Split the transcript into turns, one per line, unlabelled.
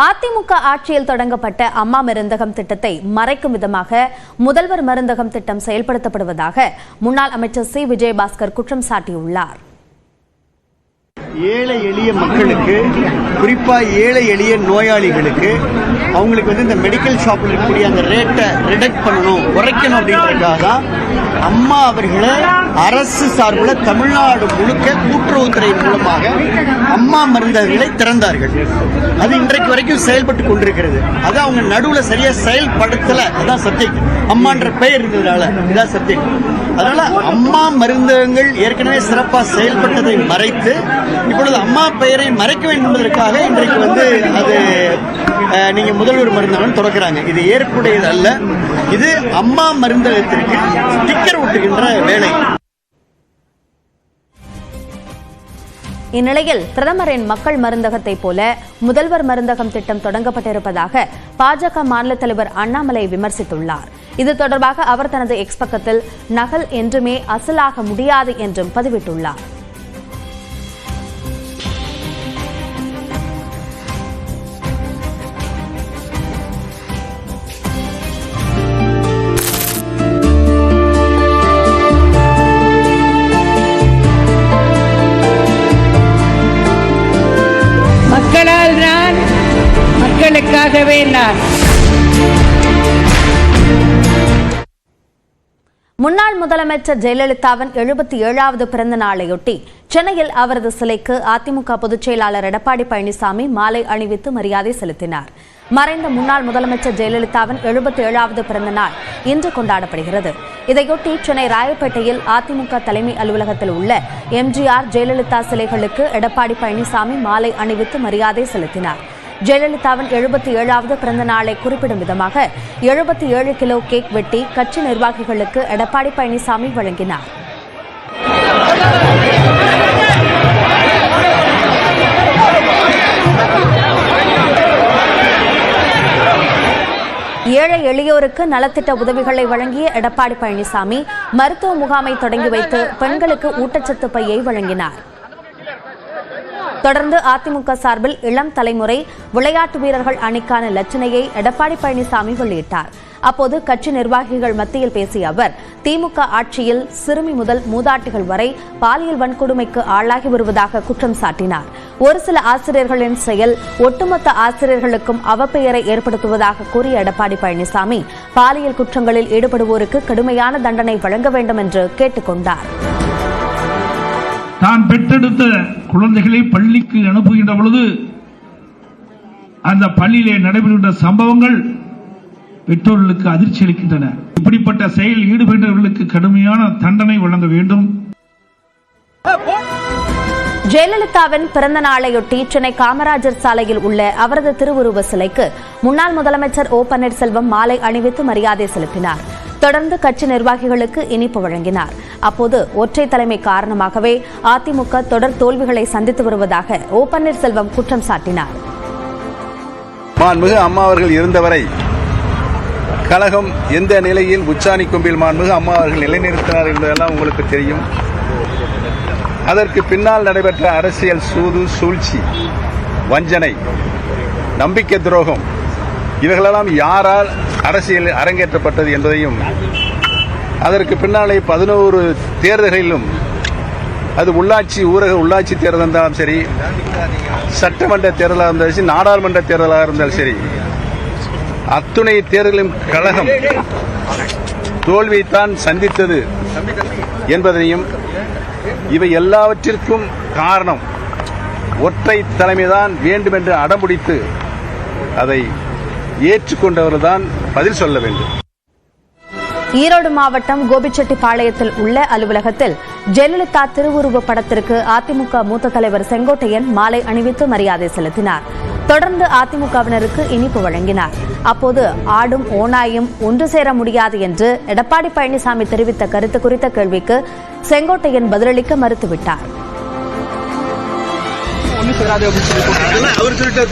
அதிமுக ஆட்சியில் தொடங்கப்பட்ட அம்மா மருந்தகம் திட்டத்தை மறைக்கும் விதமாக முதல்வர் மருந்தகம் திட்டம் செயல்படுத்தப்படுவதாக முன்னாள் அமைச்சர் சி விஜயபாஸ்கர் குற்றம் சாட்டியுள்ளார்.
ஏழை எளிய மக்களுக்கு, குறிப்பா ஏழை எளிய நோயாளிகளுக்கு அவங்களுக்கு இந்த மெடிக்கல் ஷாப்ல இருக்கக்கூடிய அந்த ரேட்டை ரிடக்ட் பண்ணணும், குறைக்கணும் அப்படின்றதுக்காக தான் அம்மா அவர்களை அரசு சார்பில் தமிழ்நாடு முழுக்க கூட்டுறவுத்துறை மூலமாக அம்மா மருந்தகங்களை திறந்தார்கள். அது இன்றைக்கு வரைக்கும் செயல்பட்டு கொண்டிருக்கிறது. அது அவங்க நடுவில் சரியா செயல்படுத்தல. அதான் சத்தியம். அம்மான்ற பெயர் இருந்ததுனால இதான் சத்தியம். அதனால அம்மா மருந்தகங்கள் ஏற்கனவே சிறப்பாக செயல்பட்டதை மறைத்து இப்பொழுது அம்மா பெயரை மறைக்க வேண்டும் என்பதற்காக இன்றைக்கு அது நீங்க முதல்வர் மருந்தகம் தொடக்கிறாங்க. இது ஏற்புடையது அல்ல. இது அம்மா மருந்தகத்திற்கு ஸ்டிக்கர் ஒட்டுகின்ற வேலை.
இந்நிலையில் பிரதமரின் மக்கள் மருந்தகத்தை போல முதல்வர் மருந்தகம் திட்டம் தொடங்கப்பட்டிருப்பதாக பாஜக மாநில தலைவர் அண்ணாமலை விமர்சித்துள்ளார். இது தொடர்பாக அவர் தனது எக்ஸ் பக்கத்தில் நகல் என்றுமே அசலாக முடியாது என்றும் பதிவிட்டுள்ளார்.
மக்களால் நான், மக்களுக்காகவே நான்.
முன்னாள் முதலமைச்சர் ஜெயலலிதாவின் 77வது பிறந்த நாளையொட்டி சென்னையில் அவரது சிலைக்கு அதிமுக பொதுச் செயலாளர் எடப்பாடி பழனிசாமி மாலை அணிவித்து மரியாதை செலுத்தினார். மறைந்த முன்னாள் முதலமைச்சர் ஜெயலலிதாவின் 77வது பிறந்த நாள் இன்று கொண்டாடப்படுகிறது. இதையொட்டி சென்னை ராயப்பேட்டையில் அதிமுக தலைமை அலுவலகத்தில் உள்ள எம்ஜிஆர், ஜெயலலிதா சிலைகளுக்கு எடப்பாடி பழனிசாமி மாலை அணிவித்து மரியாதை செலுத்தினார். ஜெயலலிதாவின் 77வது பிறந்த நாளை குறிப்பிடும் விதமாக 77 கிலோ கேக் வெட்டி கட்சி நிர்வாகிகளுக்கு எடப்பாடி பழனிசாமி வழங்கினார். ஏழை எளியோருக்கு நலத்திட்ட உதவிகளை வழங்கிய எடப்பாடி பழனிசாமி மருத்துவ முகாமை தொடங்கி வைத்து பெண்களுக்கு ஊட்டச்சத்து பையை வழங்கினார். தொடர்ந்து அதிமுக சார்பில் இளம் தலைமுறை விளையாட்டு வீரர்கள் அணிக்கான லட்சணையை எடப்பாடி பழனிசாமி வெளியிட்டார். அப்போது கட்சி நிர்வாகிகள் மத்தியில் பேசிய அவர், திமுக ஆட்சியில் சிறுமி முதல் மூதாட்டிகள் வரை பாலியல் வன்கொடுமைக்கு ஆளாகி வருவதாக குற்றம் சாட்டினார். ஒரு சில ஆசிரியர்களின் செயல் ஒட்டுமொத்த ஆசிரியர்களுக்கும் அவப்பெயரை ஏற்படுத்துவதாக கூறிய எடப்பாடி பழனிசாமி பாலியல் குற்றங்களில் ஈடுபடுவோருக்கு கடுமையான தண்டனை வழங்க வேண்டும் என்று கேட்டுக் கொண்டார்.
தான் பெற்றெடுத்த குழந்தைகளை பள்ளிக்கு அனுப்புகின்ற பொழுது அந்த பள்ளியிலே நடைபெறுகின்ற சம்பவங்கள் பெற்றோர்களுக்கு அதிர்ச்சி அளிக்கின்றன. இப்படிப்பட்ட செயலில் ஈடுபடுபவர்களுக்கு கடுமையான தண்டனை வழங்க வேண்டும்.
ஜெயலலிதாவின் பிறந்த நாளையொட்டி சென்னை காமராஜர் சாலையில் உள்ள அவரது திருவுருவ சிலைக்கு முன்னாள் முதலமைச்சர் ஓ பன்னீர்செல்வம் மாலை அணிவித்து மரியாதை செலுத்தினார். தொடர்ந்து கட்சி நிர்வாகிகளுக்கு இனிப்பு வழங்கினார். அப்போது ஒற்றை தலைமை காரணமாகவே அதிமுக தொடர் தோல்விகளை சந்தித்து வருவதாக ஓ பன்னீர்செல்வம் குற்றம் சாட்டினார்.
மாண்புமிகு அம்மா அவர்கள் இருந்தவரை கழகம் எந்த நிலையில் உச்சாணி கொம்பில் மாண்புமிகு அம்மா அவர்கள் நிலைநிறுத்தினார் என்பதெல்லாம் உங்களுக்கு தெரியும். அதற்கு பின்னால் நடைபெற்ற அரசியல் சூது, சூழ்ச்சி, வஞ்சனை, நம்பிக்கை துரோகம் இவைகளெல்லாம் யாரால் அரசியல் அரங்கேற்றப்பட்டது என்பதையும், அதற்கு பின்னாலே 11 தேர்தல்களிலும், அது உள்ளாட்சி, ஊரக உள்ளாட்சி தேர்தல் இருந்தாலும் சரி, சட்டமன்ற தேர்தலாக இருந்தாலும் சரி, நாடாளுமன்ற தேர்தலாக இருந்தாலும் சரி, அத்துணை தேர்தலும் கழகம் தோல்வியைத்தான் சந்தித்தது என்பதனையும், இவை எல்லாவற்றிற்கும் காரணம் ஒற்றை தலைமைதான் வேண்டும் என்று அடம்பிடித்து அதை ஏற்றுக்கொண்டவர்தான் பதில் சொல்ல வேண்டும்.
ஈரோடு மாவட்டம் கோபிச்செட்டிப்பாளையத்தில் உள்ள அலுவலகத்தில் ஜெயலலிதா திருவுருவ படத்திற்கு அதிமுக மூத்த தலைவர் செங்கோட்டையன் மாலை அணிவித்து மரியாதை செலுத்தினார். தொடர்ந்து அதிமுகவினருக்கு இனிப்பு வழங்கினார். அப்போது ஆடும் ஓநாயும் ஒன்று சேர முடியாது என்று எடப்பாடி பழனிசாமி தெரிவித்த கருத்து குறித்த கேள்விக்கு செங்கோட்டையன் பதிலளிக்க மறுத்துவிட்டார்.
அவர் சொல்லிட்டு